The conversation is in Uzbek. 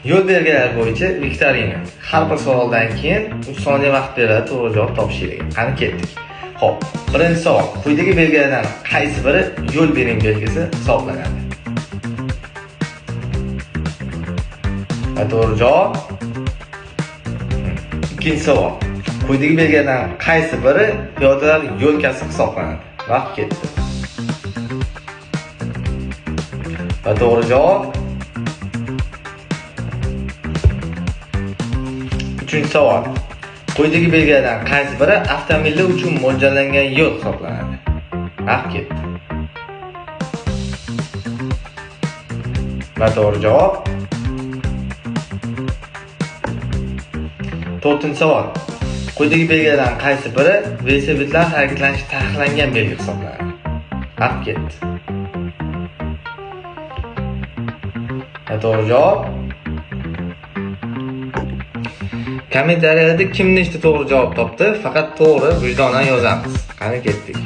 Yo'l belgilari bo'yicha viktorina. Har bir savoldan keyin 3 soniya vaqt beriladi to'g'ri javob topish kerak. Qani ketdik. Xo'p, birinchi savol. Quyidagi belgilardan qaysi biri yo'l bering belgisi hisoblanadi? Va to'g'ri javob. Ikkinchi savol. Quyidagi belgilardan qaysi biri piyodalar yo'lkasi hisoblanadi? Vaqt ketdi. Va to'g'ri javob. Uchinchi savol. Quyidagi belgilardan qaysi biri avtomobillar uchun mo'ljallangan yo'l hisoblanadi? Vaqt ketdi. Va to'g'ri javob. To'rtinchi savol. Quyidagi belgilardan qaysi biri velosipedlar harakatlanishi taqiqlangan belgi hisoblanadi? Vaqt ketdi. Va to'g'ri javob. Kommentariyada kim nechta to'g'ri javob topdi? Faqat to'g'ri vijdonan yozamiz. Qani ketdik.